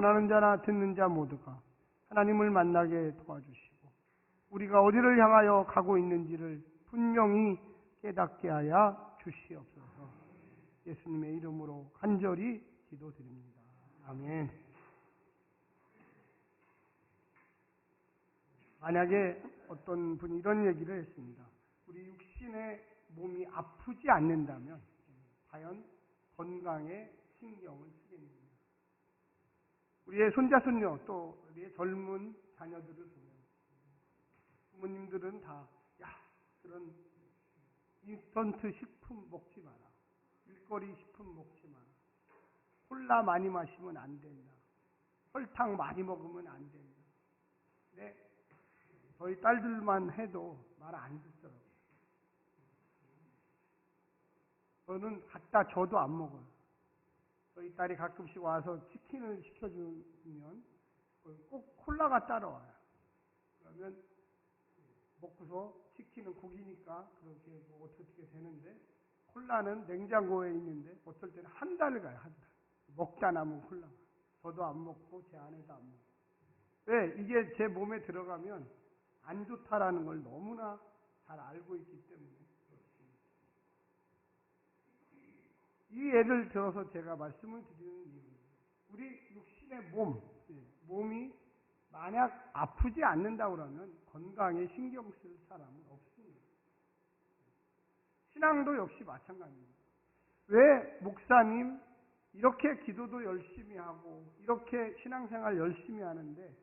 전하는 자나 듣는 자 모두가 하나님을 만나게 도와주시고 우리가 어디를 향하여 가고 있는지를 분명히 깨닫게 하여 주시옵소서. 예수님의 이름으로 간절히 기도드립니다. 아멘. 만약에 어떤 분이 이런 얘기를 했습니다. 우리 육신의 몸이 아프지 않는다면 과연 건강에 신경을 쓰겠느냐. 우리의 손자, 손녀, 또 우리의 젊은 자녀들을 보면 부모님들은 다 그런 인스턴트 식품 먹지 마라. 일거리 식품 먹지 마라. 콜라 많이 마시면 안 된다. 설탕 많이 먹으면 안 된다. 네, 저희 딸들만 해도 말 안 듣더라고요. 저는 갖다 줘도 안 먹어요. 저희 딸이 가끔씩 와서 치킨을 시켜주면 꼭 콜라가 따라와요. 그러면 먹고서 치킨은 고기니까 그렇게 뭐 어떻게 되는데 콜라는 냉장고에 있는데 어떨 때는 한 달을 가요. 한 달. 먹다 남은 콜라가. 저도 안 먹고 제 아내도 안 먹고. 왜? 이게 제 몸에 들어가면 안 좋다라는 걸 너무나 잘 알고 있기 때문에 그렇습니다. 이 예를 들어서 제가 말씀을 드리는 이유는 우리 육신의 몸이 만약 아프지 않는다고 하면 건강에 신경 쓸 사람은 없습니다. 신앙도 역시 마찬가지입니다. 왜 목사님 이렇게 기도도 열심히 하고 이렇게 신앙생활 열심히 하는데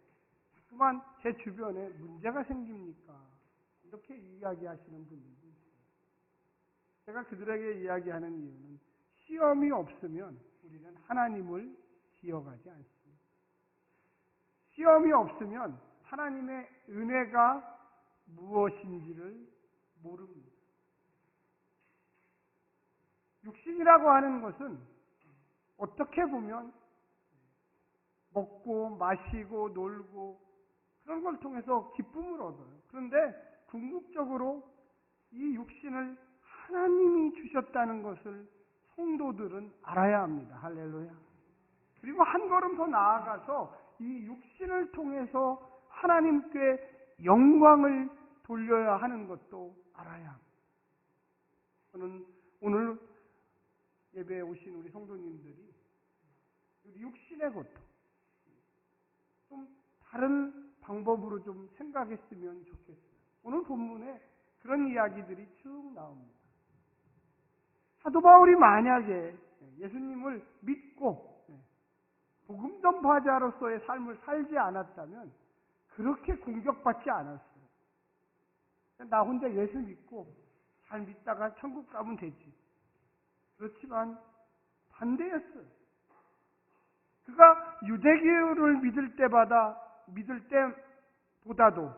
자꾸만 제 주변에 문제가 생깁니까? 이렇게 이야기하시는 분들이 있어요. 제가 그들에게 이야기하는 이유는 시험이 없으면 우리는 하나님을 기억하지 않습니다. 시험이 없으면 하나님의 은혜가 무엇인지를 모릅니다. 육신이라고 하는 것은 어떻게 보면 먹고 마시고 놀고 그런 걸 통해서 기쁨을 얻어요. 그런데 궁극적으로 이 육신을 하나님이 주셨다는 것을 성도들은 알아야 합니다. 할렐루야. 그리고 한 걸음 더 나아가서 이 육신을 통해서 하나님께 영광을 돌려야 하는 것도 알아야 합니다. 저는 오늘 예배에 오신 우리 성도님들이 우리 육신의 고통 좀 다른 방법으로 좀 생각했으면 좋겠어요. 오늘 본문에 그런 이야기들이 쭉 나옵니다. 사도 바울이 만약에 예수님을 믿고 복음 전파자로서의 삶을 살지 않았다면 그렇게 공격받지 않았어요. 나 혼자 예수 믿고 잘 믿다가 천국 가면 되지. 그렇지만 반대였어요. 그가 유대교를 믿을 때보다도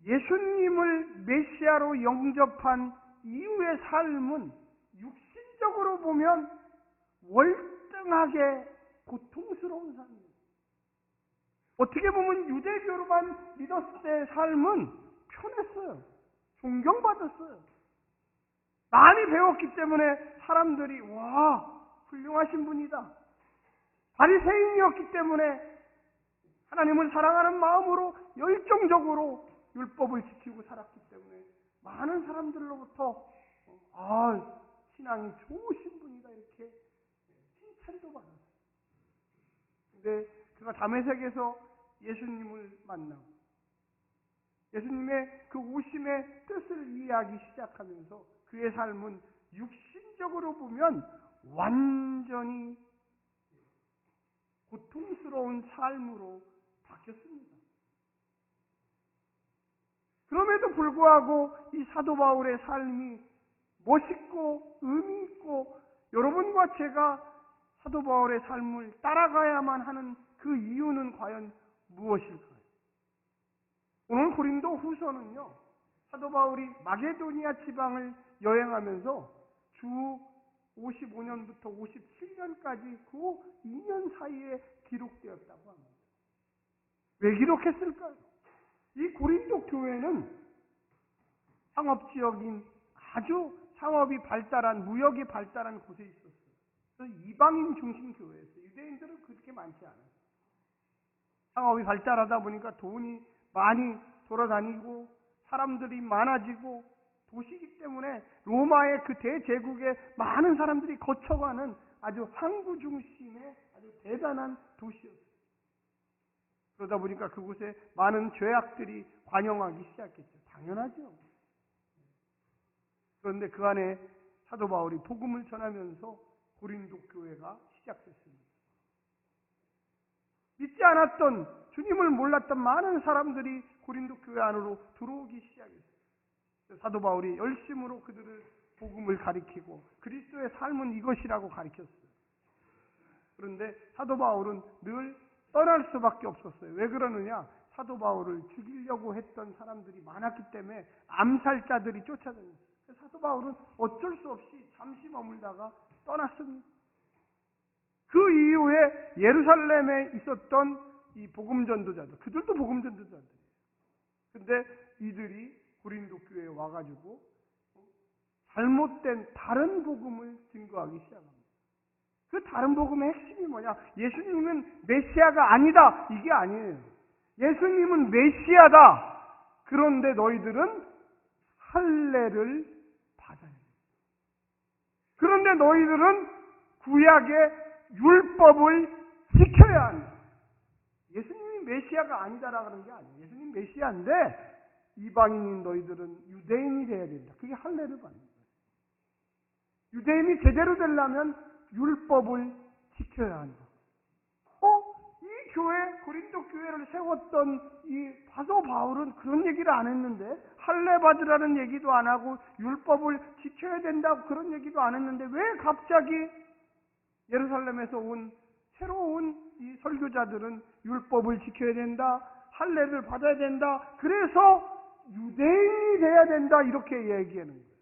예수님을 메시아로 영접한 이후의 삶은 육신적으로 보면 월등하게 고통스러운 삶이에요. 어떻게 보면 유대교로만 믿었을 때의 삶은 편했어요. 존경받았어요. 많이 배웠기 때문에 사람들이 와, 훌륭하신 분이다. 바리새인이었기 때문에 하나님을 사랑하는 마음으로 열정적으로 율법을 지키고 살았기 때문에 많은 사람들로부터 신앙이 좋으신 분이다 이렇게 칭찬도 받았어요. 근데 그가 다메섹에서 예수님을 만나고 예수님의 그 오심의 뜻을 이해하기 시작하면서 그의 삶은 육신적으로 보면 완전히 고통스러운 삶으로 바뀌었습니다. 그럼에도 불구하고 이 사도 바울의 삶이 멋있고 의미 있고 여러분과 제가 사도 바울의 삶을 따라가야만 하는 그 이유는 과연 무엇일까요? 오늘 고린도 후서는요, 사도 바울이 마게도니아 지방을 여행하면서 주 55년부터 57년까지 그 2년 사이에 기록되었다고 합니다. 왜 기록했을까요? 이 고린도 교회는 상업지역인 아주 상업이 발달한, 무역이 발달한 곳에 있었어요. 그래서 이방인 중심 교회였어요. 유대인들은 그렇게 많지 않아요. 상업이 발달하다 보니까 돈이 많이 돌아다니고 사람들이 많아지고 도시이기 때문에 로마의 그 대제국에 많은 사람들이 거쳐가는 아주 항구 중심의 아주 대단한 도시였어요. 그러다 보니까 그곳에 많은 죄악들이 관영하기 시작했죠. 당연하죠. 그런데 그 안에 사도 바울이 복음을 전하면서 고린도 교회가 시작됐습니다. 믿지 않았던, 주님을 몰랐던 많은 사람들이 고린도 교회 안으로 들어오기 시작했어요. 사도 바울이 열심으로 그들을 복음을 가리키고 그리스도의 삶은 이것이라고 가르쳤어요. 그런데 사도 바울은 늘 떠날 수밖에 없었어요. 왜 그러느냐? 사도 바울을 죽이려고 했던 사람들이 많았기 때문에 암살자들이 쫓아다녔어요. 사도 바울은 어쩔 수 없이 잠시 머물다가 떠났습니다. 그 이후에 예루살렘에 있었던 이 복음 전도자들, 그들도 복음 전도자들이에요. 근데 이들이 고린도 교회에 와가지고 잘못된 다른 복음을 증거하기 시작합니다. 그 다른 복음의 핵심이 뭐냐? 예수님은 메시아가 아니다. 이게 아니에요. 예수님은 메시아다. 그런데 너희들은 할례를 받아야 돼. 그런데 너희들은 구약의 율법을 지켜야 한다. 예수님이 메시아가 아니다라고 하는 게 아니에요. 예수님 메시아인데 이방인인 너희들은 유대인이 돼야 된다. 그게 할례를 받는 거예요. 유대인이 제대로 되려면 율법을 지켜야 한다. 이 교회, 고린도 교회를 세웠던 이 사도 바울은 그런 얘기를 안 했는데, 할례 받으라는 얘기도 안 하고 율법을 지켜야 된다고 그런 얘기도 안 했는데 왜 갑자기 예루살렘에서 온 새로운 이 설교자들은 율법을 지켜야 된다, 할례를 받아야 된다, 그래서 유대인이 돼야 된다 이렇게 얘기하는 거예요.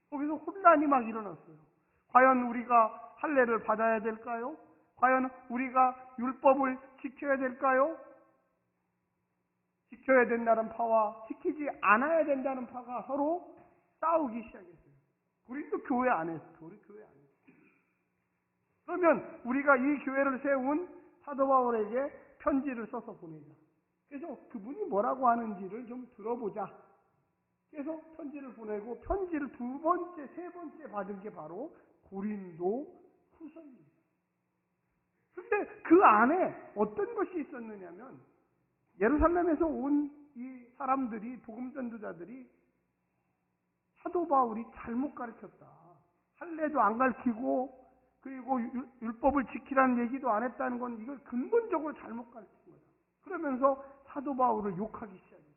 거기서 혼란이 막 일어났어요. 과연 우리가 할례를 받아야 될까요? 과연 우리가 율법을 지켜야 될까요? 지켜야 된다는 파와 지키지 않아야 된다는 파가 서로 싸우기 시작했어요. 고린도 교회 안에서, 우리 교회 안에서. 그러면 우리가 이 교회를 세운 사도 바울에게 편지를 써서 보내자. 그래서 그분이 뭐라고 하는지를 좀 들어보자. 그래서 편지를 보내고, 편지를 두 번째, 세 번째 받은 게 바로 고린도 후서입니다. 그런데 그 안에 어떤 것이 있었느냐면, 예루살렘에서 온 이 사람들이, 복음 전도자들이 사도 바울이 잘못 가르쳤다. 할례도 안 가르치고 그리고 율법을 지키라는 얘기도 안 했다는 건 이걸 근본적으로 잘못 가르친 거다. 그러면서 사도 바울을 욕하기 시작했어요.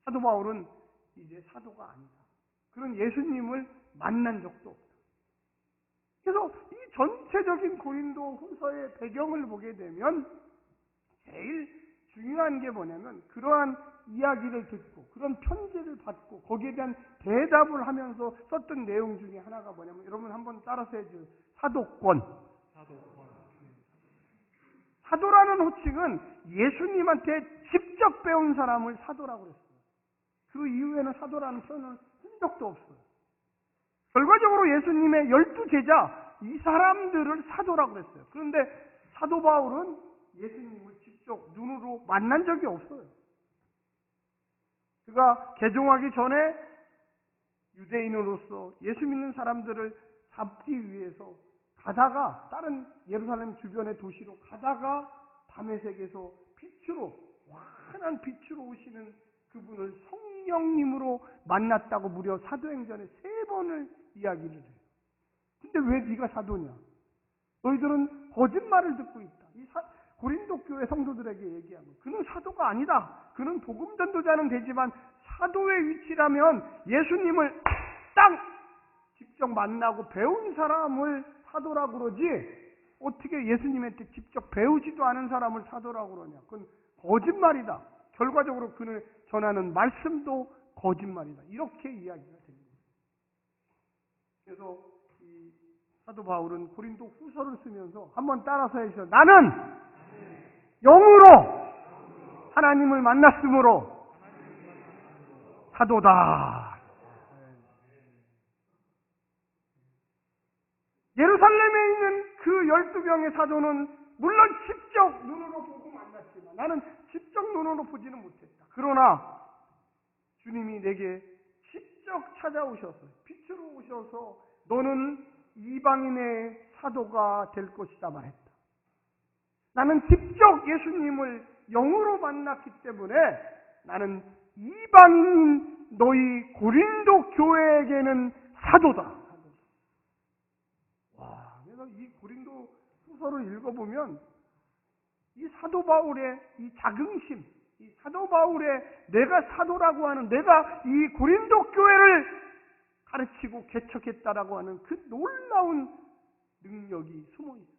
사도 바울은 이제 사도가 아니다. 그런 예수님을 만난 적도 없다. 그래서 이 전체적인 고린도 후서의 배경을 보게 되면 제일 중요한 게 뭐냐면, 그러한 이야기를 듣고 그런 편지를 받고 거기에 대한 대답을 하면서 썼던 내용 중에 하나가 뭐냐면, 여러분 한번 따라서 해줘요. 사도권. 사도라는 호칭은 예수님한테 직접 배운 사람을 사도라고 그랬어요. 그 이후에는 사도라는 표현을 쓴 적도 없어요. 결과적으로 예수님의 12제자, 이 사람들을 사도라고 그랬어요. 그런데 사도 바울은 예수님을 직접 눈으로 만난 적이 없어요. 그가 개종하기 전에 유대인으로서 예수 믿는 사람들을 잡기 위해서 가다가, 다른 예루살렘 주변의 도시로 가다가 다메섹에서 빛으로, 환한 빛으로 오시는 그분을 성령님으로 만났다고 무려 사도행전에 3번을 이야기를 해요. 근데 왜 네가 사도냐? 너희들은 거짓말을 듣고 있다. 이 고린도 교회 성도들에게 얘기하면, 그는 사도가 아니다. 그는 복음 전도자는 되지만 사도의 위치라면 예수님을 딱 직접 만나고 배운 사람을 사도라고 그러지, 어떻게 예수님한테 직접 배우지도 않은 사람을 사도라고 그러냐? 그건 거짓말이다. 결과적으로 그를 전하는 말씀도 거짓말이다. 이렇게 이야기가 됩니다. 그래서 이 사도 바울은 고린도 후서를 쓰면서 한번 따라서 해주세요. 나는 영으로 하나님을 만났으므로 사도다. 예루살렘에 있는 그 12명의 사도는 물론 직접 눈으로 보고 만났지만 나는 직접 눈으로 보지는 못했다. 그러나 주님이 내게 직접 찾아오셔서 빛으로 오셔서 너는 이방인의 사도가 될 것이다 말했다. 나는 직접 예수님을 영으로 만났기 때문에 나는 이방인 너희 고린도 교회에게는 사도다. 와, 그래서 이 고린도 후서를 읽어보면 이 사도 바울의 이 자긍심, 이 사도 바울의 내가 사도라고 하는, 내가 이 고린도 교회를 가르치고 개척했다라고 하는 그 놀라운 능력이 숨어 있어요.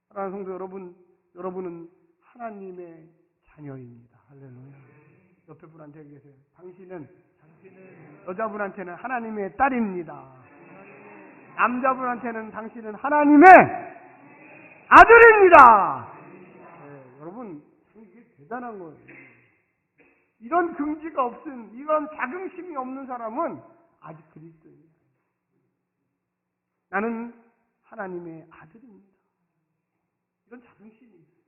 사랑하는 성도 여러분, 여러분은 하나님의 자녀입니다. 할렐루야. 옆에 분한테 얘기하세요. 당신은 여자분한테는 하나님의 딸입니다. 남자분한테는 당신은 하나님의 아들입니다. 네, 여러분, 이게 대단한 거예요. 이런 긍지가 없은, 이런 자긍심이 없는 사람은 아직 그리스도입니다. 나는 하나님의 아들입니다. 이런 자긍심이 있어요.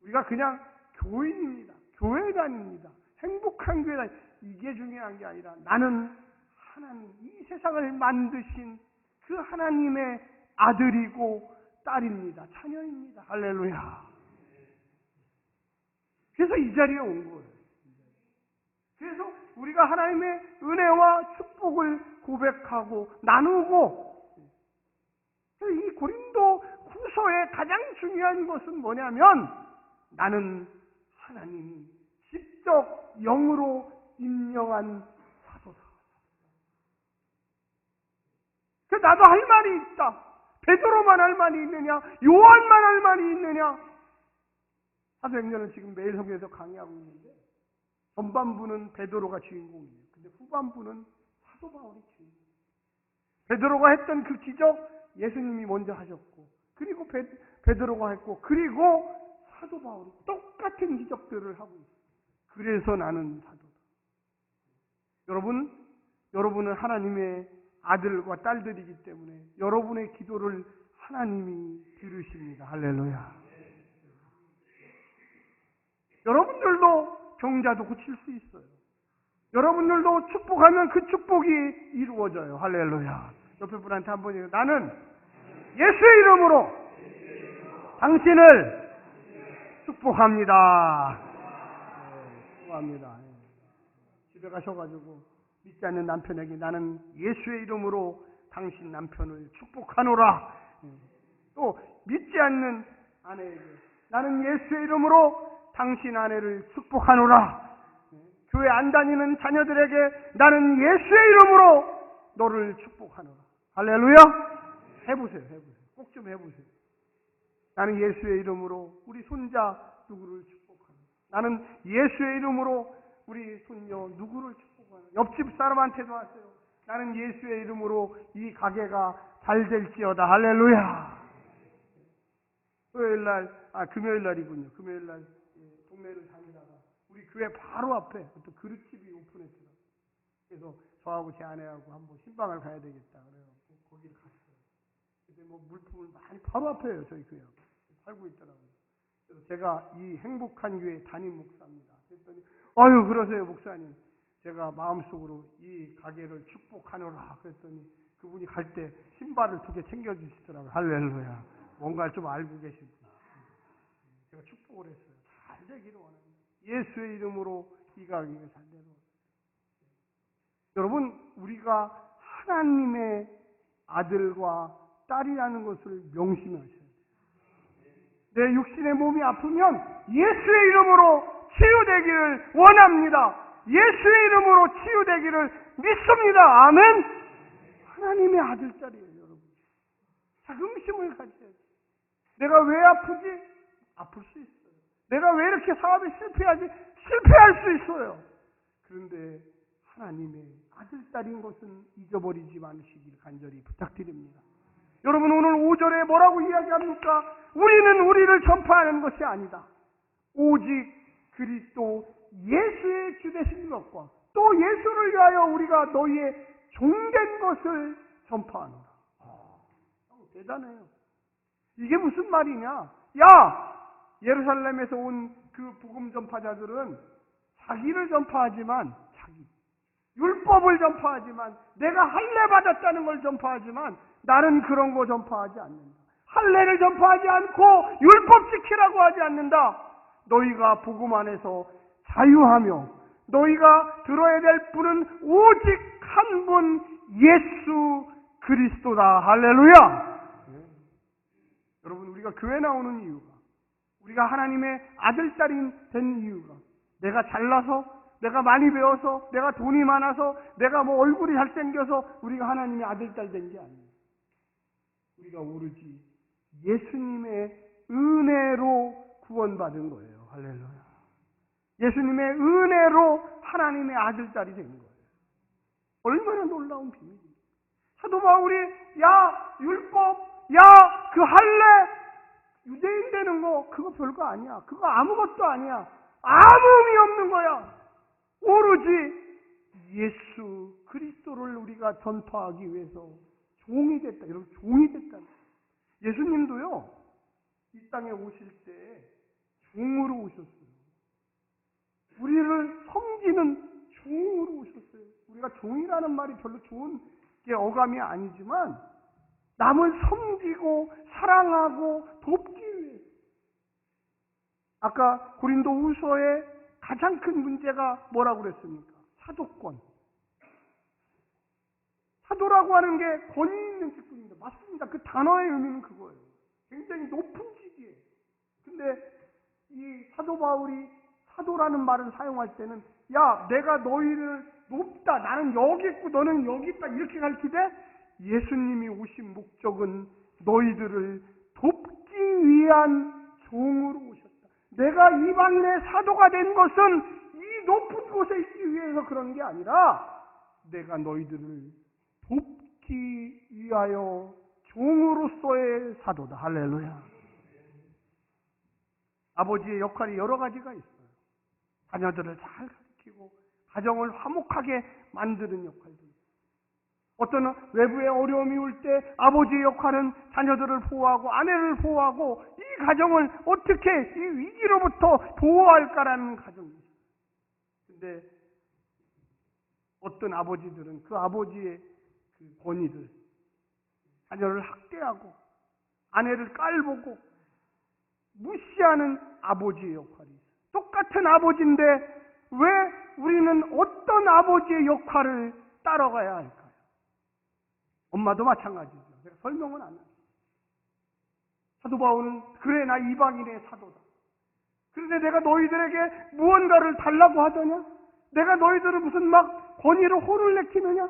우리가 그냥 교인입니다. 교회 다닙니다. 행복한 교회 다닙니다. 이게 중요한 게 아니라 나는 하나님, 이 세상을 만드신 그 하나님의 아들이고 딸입니다. 자녀입니다. 할렐루야. 그래서 이 자리에 온 거예요. 그래서 우리가 하나님의 은혜와 축복을 고백하고 나누고, 이 고린도 후서의 가장 중요한 것은 뭐냐면 나는 하나님이 직접 영으로 임명한 사도다. 나도 할 말이 있다. 베드로만 할 말이 있느냐? 요한만 할 말이 있느냐? 사도행전은 지금 매일 성경에서 강의하고 있는데 전반부는 베드로가 주인공이에요. 근데 후반부는 사도 바울이 주인공이에요. 베드로가 했던 그 기적 예수님이 먼저 하셨고, 그리고 베드로가 했고, 그리고 사도 바울이 똑같은 기적들을 하고 있어요. 그래서 나는 사도다. 여러분은 하나님의 아들과 딸들이기 때문에 여러분의 기도를 하나님이 들으십니다. 할렐루야. 여러분들도 병자도 고칠 수 있어요. 여러분들도 축복하면 그 축복이 이루어져요. 할렐루야. 옆에 분한테 한번 얘기해요. 나는 예수의 이름으로 당신을 축복합니다. 축복합니다. 집에 가셔가지고 믿지 않는 남편에게 나는 예수의 이름으로 당신 남편을 축복하노라. 또 믿지 않는 아내에게 나는 예수의 이름으로 당신 아내를 축복하노라. 교회 안 다니는 자녀들에게 나는 예수의 이름으로 너를 축복하노라. 할렐루야. 해보세요. 꼭 좀 해보세요. 나는 예수의 이름으로 우리 손자 누구를 축복하노라. 나는 예수의 이름으로 우리 손녀 누구를 축복하노라. 옆집 사람한테도 하세요. 나는 예수의 이름으로 이 가게가 잘 될지어다. 할렐루야. 금요일날이군요. 금요일날 동네를 다니다가 우리 교회 바로 앞에 어떤 그릇집이 오픈했더라고요. 그래서 저하고 제 아내하고 한번 신방을 가야 되겠다 그래서 거기를 갔어요. 근데 물품을 많이 바로 앞에요. 저희 교회 팔고 있더라고요. 그래서 제가 이 행복한 교회 담임 목사입니다. 그랬더니 아유 그러세요 목사님. 제가 마음속으로 이 가게를 축복하노라 그랬더니 그분이 갈 때 신발을 2개 챙겨주시더라고요. 할렐루야. 뭔가 좀 알고 계시고 제가 축복을 했어요. 잘 되기를 원합니다. 예수의 이름으로 이 가게가 잘 되도록. 여러분 우리가 하나님의 아들과 딸이라는 것을 명심하셔야 돼요. 내 육신의 몸이 아프면 예수의 이름으로 치유되기를 원합니다. 예수의 이름으로 치유되기를 믿습니다. 아멘. 하나님의 아들, 딸이에요. 여러분. 자긍심을 가져야 돼요. 내가 왜 아프지? 아플 수 있어요. 내가 왜 이렇게 사업에 실패하지? 실패할 수 있어요. 그런데 하나님의 아들, 딸인 것은 잊어버리지 마시기를 간절히 부탁드립니다. 여러분 오늘 5절에 뭐라고 이야기합니까? 우리는 우리를 전파하는 것이 아니다. 오직 그리스도 예수의 주 되신 것과 또 예수를 위하여 우리가 너희의 종된 것을 전파하노라. 대단해요. 이게 무슨 말이냐? 야! 예루살렘에서 온 그 복음 전파자들은 자기를 전파하지만, 율법을 전파하지만, 내가 할례 받았다는 걸 전파하지만, 나는 그런 거 전파하지 않는다. 할례를 전파하지 않고 율법 지키라고 하지 않는다. 너희가 복음 안에서 자유하며 너희가 들어야 될 분은 오직 한 분 예수 그리스도다. 할렐루야. 여러분, 우리가 교회 나오는 이유가, 우리가 하나님의 아들, 딸이 된 이유가, 내가 잘나서, 내가 많이 배워서, 내가 돈이 많아서, 내가 뭐 얼굴이 잘생겨서 우리가 하나님의 아들, 딸 된 게 아니에요. 우리가 오로지 예수님의 은혜로 구원받은 거예요. 할렐루야. 예수님의 은혜로 하나님의 아들, 딸이 된 거예요. 얼마나 놀라운 비밀입니까? 사도 바울이 야 율법, 야 그 할례, 유대인 되는 거 그거 별거 아니야. 그거 아무것도 아니야. 아무 의미 없는 거야. 오로지 예수 그리스도를 우리가 전파하기 위해서 종이 됐다. 여러분, 종이 됐다. 예수님도요, 이 땅에 오실 때 종으로 오셨어요. 우리를 섬기는 종으로 오셨어요. 우리가 종이라는 말이 별로 좋은 게 어감이 아니지만, 남을 섬기고 사랑하고 돕기 위해. 아까 고린도후서의 가장 큰 문제가 뭐라고 그랬습니까? 사도권. 사도라고 하는 게 권위 있는 직분입니다. 맞습니다. 그 단어의 의미는 그거예요. 굉장히 높은 직이에요. 근데 이 사도 바울이 사도라는 말을 사용할 때는, 야, 내가 너희를 높다, 나는 여기 있고 너는 여기 있다, 이렇게 가르치되, 예수님이 오신 목적은 너희들을 돕기 위한 종으로 오셨다. 내가 이방인의 사도가 된 것은 이 높은 곳에 있기 위해서 그런 게 아니라, 내가 너희들을 돕기 위하여 종으로서의 사도다. 할렐루야. 아버지의 역할이 여러 가지가 있어요. 자녀들을 잘 가르치고 가정을 화목하게 만드는 역할도 있어요. 어떤 외부의 어려움이 올 때 아버지의 역할은 자녀들을 보호하고 아내를 보호하고 이 가정을 어떻게 이 위기로부터 보호할까라는 가정이 있어요. 근데 어떤 아버지들은 그 아버지의 그 권위들, 자녀를 학대하고 아내를 깔보고 무시하는 아버지의 역할이 있어요. 똑같은 아버지인데 왜 우리는 어떤 아버지의 역할을 따라가야 할까요? 엄마도 마찬가지죠. 제가 설명은 안 합니다. 사도 바울은 그래 나 이방인의 사도다. 그런데 내가 너희들에게 무언가를 달라고 하더냐? 내가 너희들을 무슨 막 권위로 혼을 내키느냐?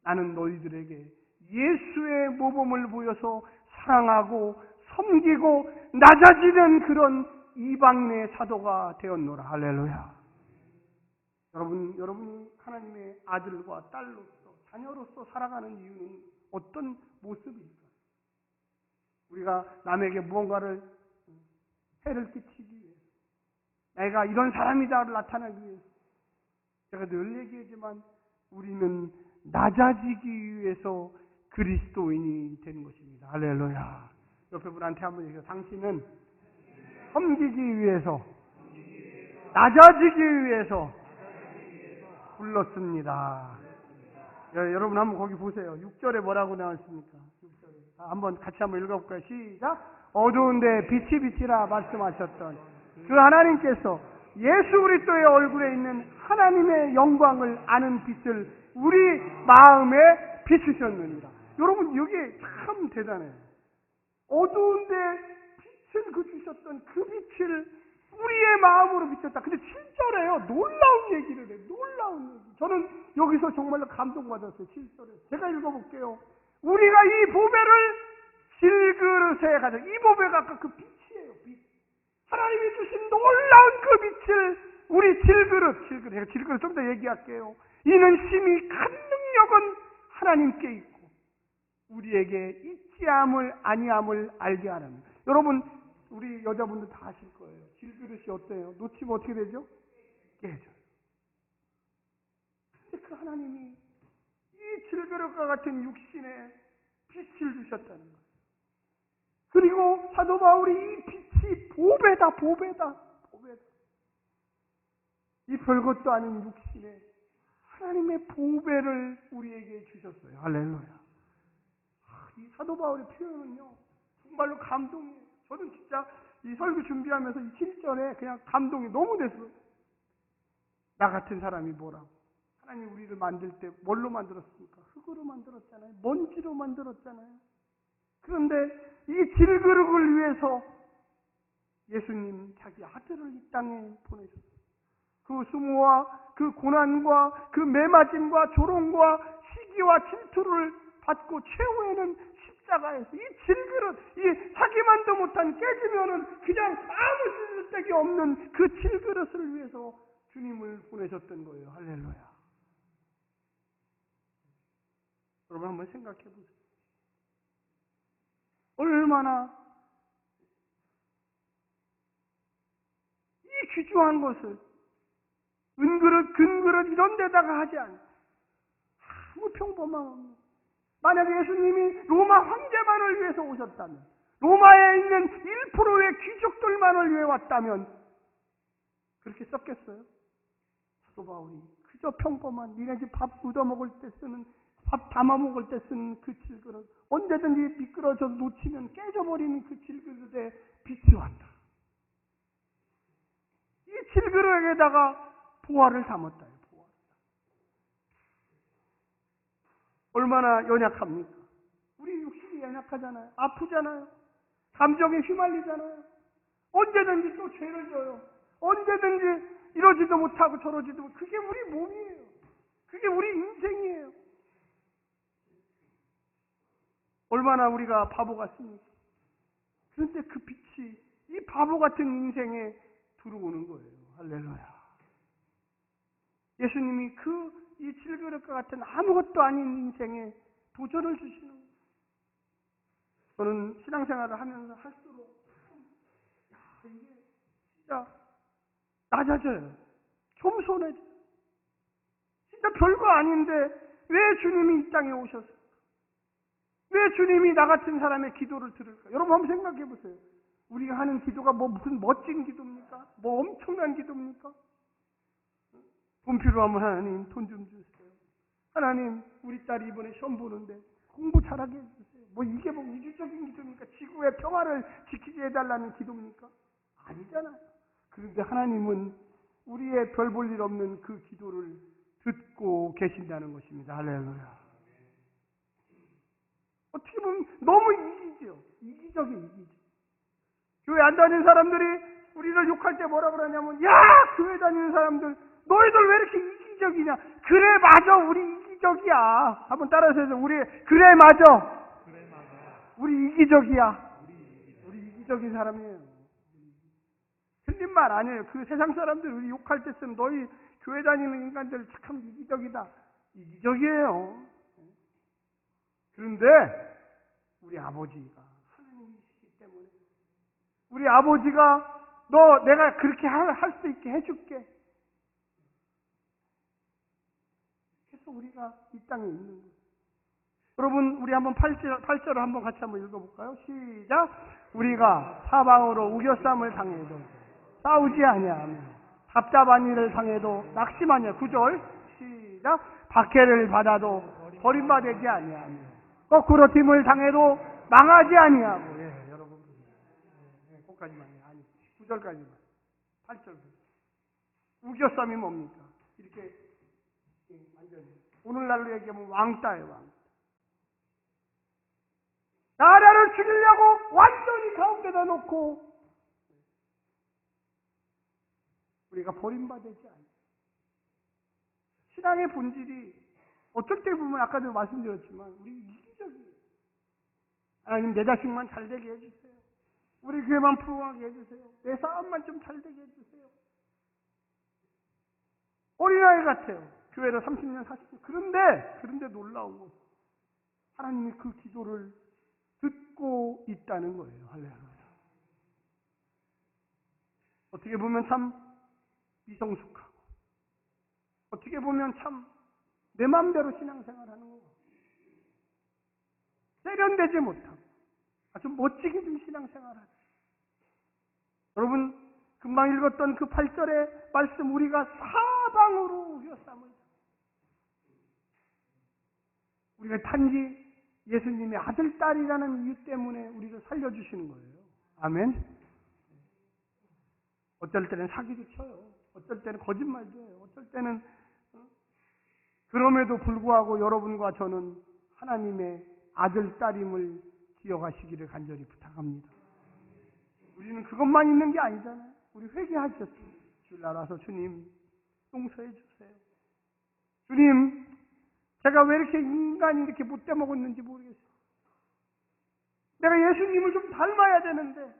나는 너희들에게 예수의 모범을 보여서 사랑하고 섬기고 낮아지는 그런 이방인의 사도가 되었노라. 할렐루야. 여러분이 하나님의 아들과 딸로서, 자녀로서 살아가는 이유는 어떤 모습일까요? 우리가 남에게 무언가를 해를 끼치기 위해서, 내가 이런 사람이다를 나타내기 위해서. 제가 늘 얘기하지만 우리는 낮아지기 위해서 그리스도인이 된 것입니다. 할렐루야. 옆에 분한테 한번 얘기해요. 당신은 섬기기 위해서, 낮아지기 위해서 불렀습니다. 여러분 한번 거기 보세요. 6절에 뭐라고 나왔습니까? 6절에. 한번 같이 한번 읽어볼까요? 시작. 어두운데 빛이 비치라 말씀하셨던 그 하나님께서 예수 그리스도의 얼굴에 있는 하나님의 영광을 아는 빛을 우리 마음에 비추셨느니라. 여러분 여기 참 대단해요. 어두운데 빛을 주셨던 그 빛을 우리의 마음으로 비쳤다. 근데 7절에요. 놀라운 얘기를 해요. 놀라운 얘기. 저는 여기서 정말로 감동받았어요. 7절에. 제가 읽어볼게요. 우리가 이 보배를 질그릇에 가져. 이 보배가 아까 그 빛이에요. 빛. 하나님이 주신 놀라운 그 빛을 우리 질그릇. 제가 질그릇 좀 더 얘기할게요. 이는 심히 큰 능력은 하나님께 있고 우리에게 있지함을 아니함을 알게 하는. 여러분 우리 여자분들 다 아실 거예요. 질그릇이 어때요? 놓치면 어떻게 되죠? 깨져요. 근데 그 하나님이 질그릇과 같은 육신에 빛을 주셨다는 거예요. 그리고 사도 바울이 이 빛이 보배다. 이 별것도 아닌 육신에 하나님의 보배를 우리에게 주셨어요. 할렐루야. 이 사도 바울의 표현은요, 정말로 감동이에요. 저는 진짜 이 설교 준비하면서 이 7절에 그냥 감동이 너무 됐어요. 나 같은 사람이 뭐라고. 하나님 우리를 만들 때 뭘로 만들었습니까? 흙으로 만들었잖아요. 먼지로 만들었잖아요. 그런데 이 질그릇을 위해서 예수님 자기 아들을 이 땅에 보내셨어요. 그 수모와 그 고난과 그 매맞음과 조롱과 시기와 질투를 받고 최후에는 십자가에서 이 질그릇, 이 사기만도 못한 깨지면은 그냥 아무 쓸데기 없는 그 질그릇을 위해서 주님을 보내셨던 거예요. 할렐루야. 여러분 한번 생각해 보세요. 얼마나 이 귀중한 것을 은그릇, 금그릇 이런 데다가 하지 않아요. 아무 평범한 없는. 만약에 예수님이 로마 황제만을 위해서 오셨다면, 로마에 있는 1%의 귀족들만을 위해 왔다면 그렇게 썼겠어요? 사도 바울이 그저 평범한 니네 집 밥 얻어먹을 때 쓰는, 밥 담아먹을 때 쓰는 그 질그릇, 언제든지 미끄러져 놓치면 깨져버리는 그 질그릇에 빛이 왔다. 이 질그릇에다가 보화를 담았다. 보화. 얼마나 연약합니까? 우리 육신이 연약하잖아요. 아프잖아요. 감정에 휘말리잖아요. 언제든지 또 죄를 져요. 언제든지 이러지도 못하고 저러지도 못하고. 그게 우리 몸이에요. 그게 우리 인생이에요. 얼마나 우리가 바보 같습니까? 그런데 그 빛이 이 바보 같은 인생에 들어오는 거예요. 할렐루야. 예수님이 이 질그릇과 같은 아무것도 아닌 인생에 도전을 주시는 거예요. 저는 신앙생활을 하면서 할수록 이게 진짜 낮아져요. 겸손해져요. 진짜 별거 아닌데 왜 주님이 이 땅에 오셨어요? 왜 주님이 나 같은 사람의 기도를 들을까? 여러분 한번 생각해 보세요. 우리가 하는 기도가 무슨 멋진 기도입니까? 엄청난 기도입니까? 돈 필요하면 하나님 돈 좀 주세요. 하나님 우리 딸이 이번에 시험 보는데 공부 잘하게 해주세요. 이게 이기적인 기도입니까? 지구의 평화를 지키게 해달라는 기도입니까? 아니잖아요. 그런데 하나님은 우리의 별 볼 일 없는 그 기도를 듣고 계신다는 것입니다. 할렐루야. 어떻게 보면 너무 이기적인 이기적. 교회 안 다니는 사람들이 우리를 욕할 때 뭐라 그러냐면, 야, 교회 다니는 사람들, 너희들 왜 이렇게 이기적이냐? 그래, 맞아, 우리 이기적이야. 한번 따라서 해서, 그래, 맞아. 우리 이기적이야. 우리 이기적인 사람이에요. 틀린 말 아니에요. 그 세상 사람들 우리 욕할 때 쓰는 너희 교회 다니는 인간들 참 이기적이다. 이기적이에요. 그런데 우리 아버지가 하나님이시기 때문에 우리 아버지가 내가 그렇게 할 수 있게 해줄게. 그래서 우리가 이 땅에 있는 거예요. 여러분 우리 한번 8절을 한번 같이 한번 읽어볼까요? 시작. 우리가 사방으로 우겨쌈을 당해도 싸우지 아니하며 답답한 일을 당해도 낙심하냐. 9절 시작. 박해를 받아도 버림받지 아니하며 거꾸로 팀을 당해도 망하지 아니하고. 여러분 거기까지만 아니 9절까지만 8절. 우겨쌈이 뭡니까? 이렇게 완전히 오늘날로 얘기하면 왕따예요. 왕따. 나라를 죽이려고 완전히 가운데다 놓고 우리가 버림받지 않아요. 신앙의 본질이 어쩔 때 보면 아까도 말씀드렸지만 우리 이기적이에요. 하나님 내 자식만 잘 되게 해주세요. 우리 교회만 부흥하게 해주세요. 내 사업만 좀 잘 되게 해주세요. 어린아이 같아요. 교회를 30년 40년. 그런데 놀라운 것. 하나님이 그 기도를 듣고 있다는 거예요. 할렐루야. 어떻게 보면 참 미성숙하고 어떻게 보면 참 내 마음대로 신앙생활 하는 거. 세련되지 못하고 아주 멋지게 좀 신앙생활하죠. 여러분, 금방 읽었던 그 8절의 말씀, 우리가 사방으로 휘어싸물, 우리가 단지 예수님의 아들, 딸이라는 이유 때문에 우리를 살려주시는 거예요. 아멘. 어쩔 때는 사기도 쳐요. 어쩔 때는 거짓말도 해요. 어쩔 때는 그럼에도 불구하고 여러분과 저는 하나님의 아들, 딸임을 기억하시기를 간절히 부탁합니다. 우리는 그것만 있는 게 아니잖아요. 우리 회개하셨어요. 줄 알아서 주님 용서해 주세요. 주님, 제가 왜 이렇게 인간이 이렇게 못돼 먹었는지 모르겠어요. 내가 예수님을 좀 닮아야 되는데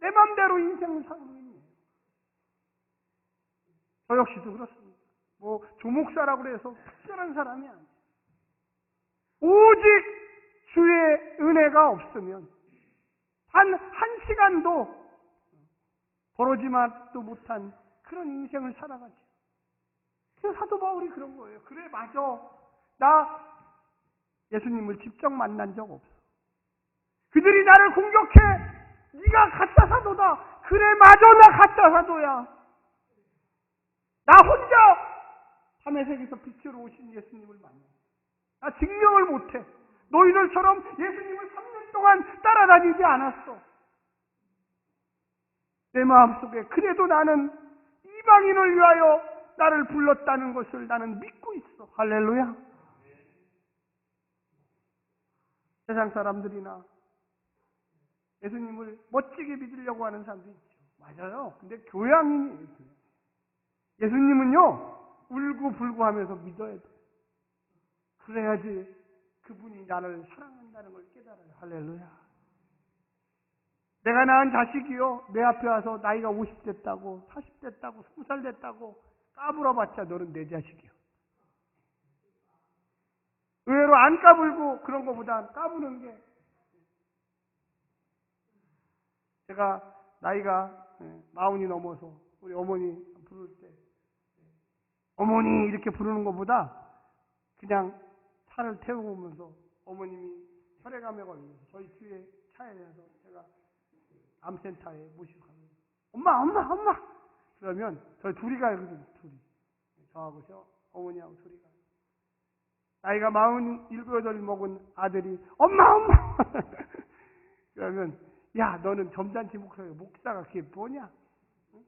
내 맘대로 인생을 살고 있네요. 저 역시도 그렇습니다. 뭐 조목사라고 해서 특별한 사람이 아니에요. 오직 주의 은혜가 없으면 단 한 시간도 벌어지지도 못한 그런 인생을 살아가죠. 그래서 사도 바울이 그런 거예요. 그래, 맞아. 나 예수님을 직접 만난 적 없어. 그들이 나를 공격해. 네가 가짜 사도다. 그래, 맞아. 나 가짜 사도야. 나 혼자 밤의 세계에서 빛으로 오신 예수님을 만나. 나 증명을 못해. 너희들처럼 예수님을 3년 동안 따라다니지 않았어. 내 마음속에 그래도 나는 이방인을 위하여 나를 불렀다는 것을 나는 믿고 있어. 할렐루야. 세상 사람들이나 예수님을 멋지게 믿으려고 하는 사람도 있죠. 맞아요. 근데 교양이에요. 예수님은요, 울고불고 하면서 믿어야 돼. 그래야지 그분이 나를 사랑한다는 걸 깨달아요. 할렐루야. 내가 낳은 자식이요, 내 앞에 와서 나이가 50 됐다고, 40 됐다고, 20살 됐다고 까불어봤자 너는 내 자식이야. 의외로 안 까불고 그런 것보다 까부는 게, 제가 나이가 40이 넘어서 우리 어머니 부를 때 어머니 이렇게 부르는 것보다 그냥 차를 태우고 오면서 어머님이 혈액암에 걸려서 저희 뒤에 차에 대해서 제가 암센터에 모시고 가면 엄마 그러면 저희 둘이 가거든요. 둘이, 저하고 저 어머니하고 둘이 가요. 나이가 47, 8 먹은 아들이 엄마 그러면 야, 너는 점잖지 목사가 그게 뭐냐? 응?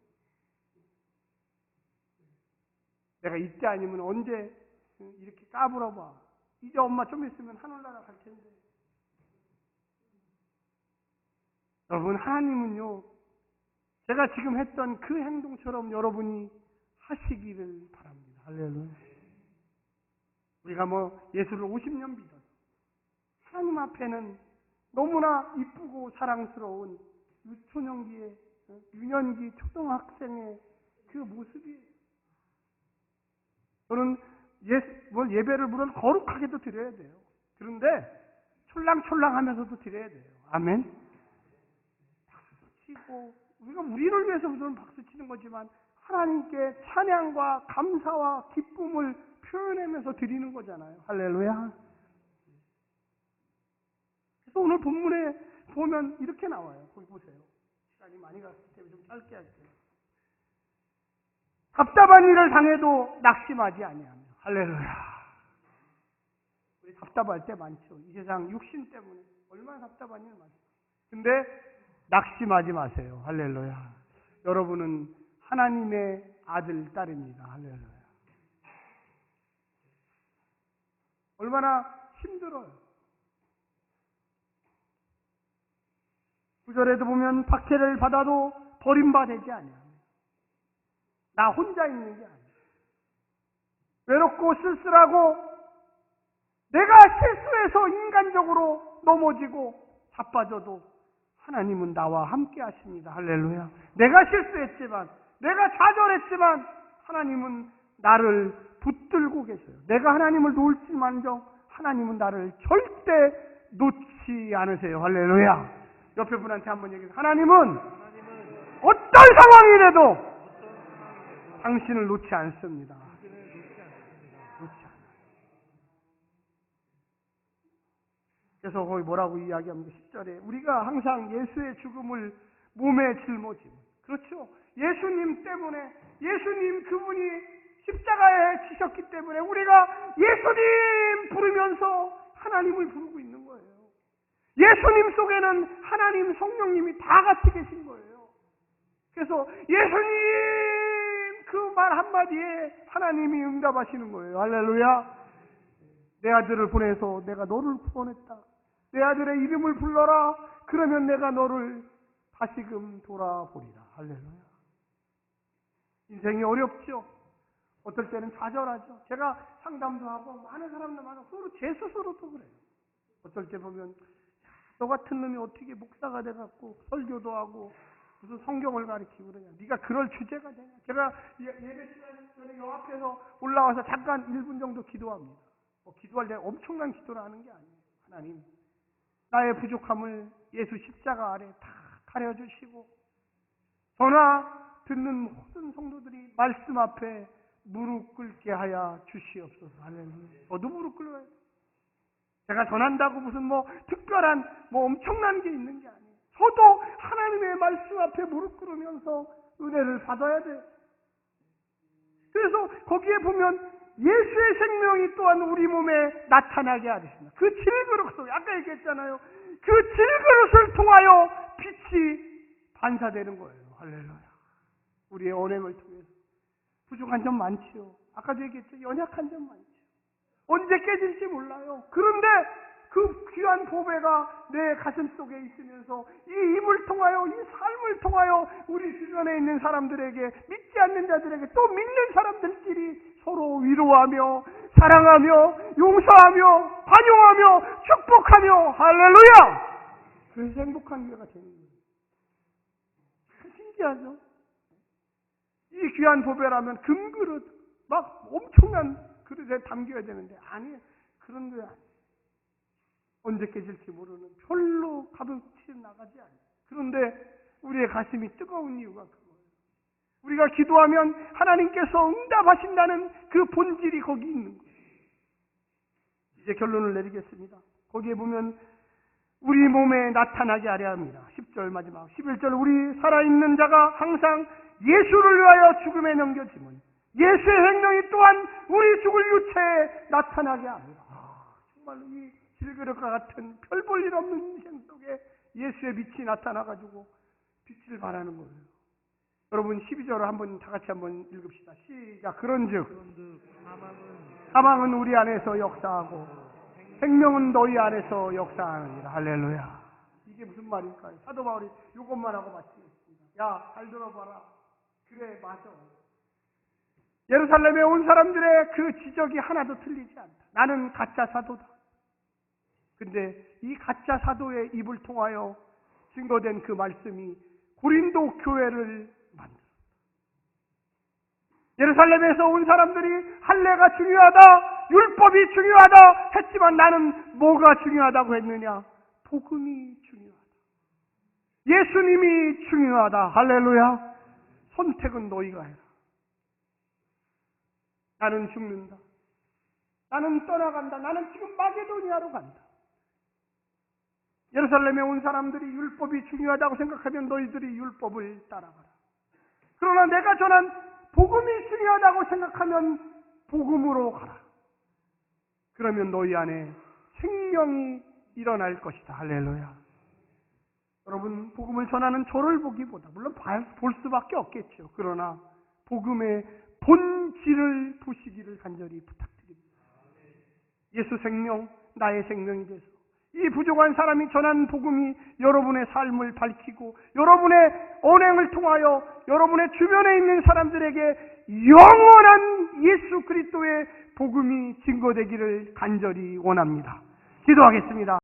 내가 이때 아니면 언제 이렇게 까불어봐. 이제 엄마 좀 있으면 하늘나라 갈 텐데. 여러분, 하나님은요, 제가 지금 했던 그 행동처럼 여러분이 하시기를 바랍니다. 할렐루야. 우리가 뭐 예수를 50년 믿어도 하나님 앞에는 너무나 이쁘고 사랑스러운 유초년기의, 유년기 초등학생의 그 모습이에요. 저는 예배를 물론 거룩하게도 드려야 돼요. 그런데 촐랑촐랑 하면서도 드려야 돼요. 아멘. 박수 치고, 우리가 우리를 위해서 물론 박수 치는 거지만 하나님께 찬양과 감사와 기쁨을 표현하면서 드리는 거잖아요. 할렐루야. 그래서 오늘 본문에 보면 이렇게 나와요. 거기 보세요. 시간이 많이 갔기 때문에 좀 짧게 할게요. 답답한 일을 당해도 낙심하지 아니하며. 할렐루야. 우리 답답할 때 많죠. 이 세상 육신 때문에 얼마나 답답한 일 많죠. 근데 낙심하지 마세요. 할렐루야. 여러분은 하나님의 아들, 딸입니다. 할렐루야. 얼마나 힘들어요. 9절에도 보면 박해를 받아도 버림받지 아니하며. 나 혼자 있는 게 아니에요. 외롭고 쓸쓸하고 내가 실수해서 인간적으로 넘어지고 자빠져도 하나님은 나와 함께 하십니다. 할렐루야. 내가 실수했지만, 내가 좌절했지만 하나님은 나를 붙들고 계세요. 내가 하나님을 놓을지만정 하나님은 나를 절대 놓지 않으세요. 할렐루야. 옆에 분한테 한번 얘기해서, 하나님은 어떤 상황이라도 당신을 놓지 않습니다. 놓지 않아요. 그래서 거기 뭐라고 이야기합니까? 10절에 우리가 항상 예수의 죽음을 몸에 짊어지고, 그렇죠? 예수님 때문에, 예수님 그분이 십자가에 지셨기 때문에 우리가 예수님 부르면서 하나님을 부르고 있는 거예요. 예수님 속에는 하나님 성령님이 다 같이 계신 거예요. 그래서 예수님 그 말 한마디에 하나님이 응답하시는 거예요. 할렐루야. 내 아들을 보내서 내가 너를 구원했다. 내 아들의 이름을 불러라. 그러면 내가 너를 다시금 돌아보리라. 할렐루야. 인생이 어렵죠. 어떨 때는 좌절하죠. 제가 상담도 하고 많은 사람들 많아요. 제 스스로도 그래요. 어떨 때 보면 너 같은 놈이 어떻게 목사가 돼갖고 설교도 하고 무슨 성경을 가르치고 그러냐. 네가 그럴 주제가 되냐. 제가 예배 시간 전에 요 앞에서 올라와서 잠깐 1분 정도 기도합니다. 기도할 때 엄청난 기도를 하는 게 아니에요. 하나님, 나의 부족함을 예수 십자가 아래 다 가려주시고 전화 듣는 모든 성도들이 말씀 앞에 무릎 꿇게 하여 주시옵소서. 할렐루야. 저도 무릎 꿇어야 돼요. 제가 전한다고 무슨 특별한 엄청난 게 있는 게 아니에요. 저도 하나님의 말씀 앞에 무릎 꿇으면서 은혜를 받아야 돼요. 그래서 거기에 보면 예수의 생명이 또한 우리 몸에 나타나게 하셨습니다. 그 질그릇 속에, 아까 얘기했잖아요. 그 질그릇을 통하여 빛이 반사되는 거예요. 할렐루야. 우리의 언행을 통해서. 부족한 점 많지요. 아까도 얘기했죠. 연약한 점 많죠. 언제 깨질지 몰라요. 그런데 그 귀한 보배가 내 가슴 속에 있으면서 이 입을 통하여, 이 삶을 통하여 우리 주변에 있는 사람들에게, 믿지 않는 자들에게, 또 믿는 사람들끼리 서로 위로하며 사랑하며 용서하며 반용하며 축복하며, 할렐루야! 그래서 행복한 교회가 되는 거예요. 신기하죠? 이 귀한 보배라면 금그릇 막 엄청난 그릇에 담겨야 되는데 아니에요. 그런 게 아니에요. 언제 깨질지 모르는 별로 가볍게 나가지 않아요. 그런데 우리의 가슴이 뜨거운 이유가 그거예요. 우리가 기도하면 하나님께서 응답하신다는 그 본질이 거기 있는 거예요. 이제 결론을 내리겠습니다. 거기에 보면 우리 몸에 나타나게 하려 합니다. 10절 마지막 11절 우리 살아있는 자가 항상 예수를 위하여 죽음에 넘겨지면 예수의 생명이 또한 우리 죽을 유체에 나타나게 합니다. 정말로 이 질그릇과 같은 별 볼 일 없는 인생 속에 예수의 빛이 나타나가지고 빛을 발하는 거예요. 여러분 12절을 한번 다 같이 한번 읽읍시다. 시작. 그런즉 사망은 우리 안에서 역사하고 생명은 너희 안에서 역사하느니라. 할렐루야. 이게 무슨 말일까요? 사도 바울이 이것만 하고 마치겠습니다. 야, 잘 들어봐라. 그래, 맞아. 예루살렘에 온 사람들의 그 지적이 하나도 틀리지 않다. 나는 가짜 사도다. 근데 이 가짜 사도의 입을 통하여 증거된 그 말씀이 고린도 교회를 만들었다. 예루살렘에서 온 사람들이 할례가 중요하다, 율법이 중요하다 했지만 나는 뭐가 중요하다고 했느냐? 복음이 중요하다. 예수님이 중요하다. 할렐루야. 선택은 너희가 해라. 나는 죽는다. 나는 떠나간다. 나는 지금 마게도니아로 간다. 예루살렘에 온 사람들이 율법이 중요하다고 생각하면 너희들이 율법을 따라가라. 그러나 내가 전한 복음이 중요하다고 생각하면 복음으로 가라. 그러면 너희 안에 생명이 일어날 것이다. 할렐루야. 여러분, 복음을 전하는 저를 보기보다 물론 볼 수밖에 없겠죠. 그러나 복음의 본질을 보시기를 간절히 부탁드립니다. 예수 생명, 나의 생명이 돼서 이 부족한 사람이 전한 복음이 여러분의 삶을 밝히고 여러분의 언행을 통하여 여러분의 주변에 있는 사람들에게 영원한 예수 그리스도의 복음이 증거되기를 간절히 원합니다. 기도하겠습니다.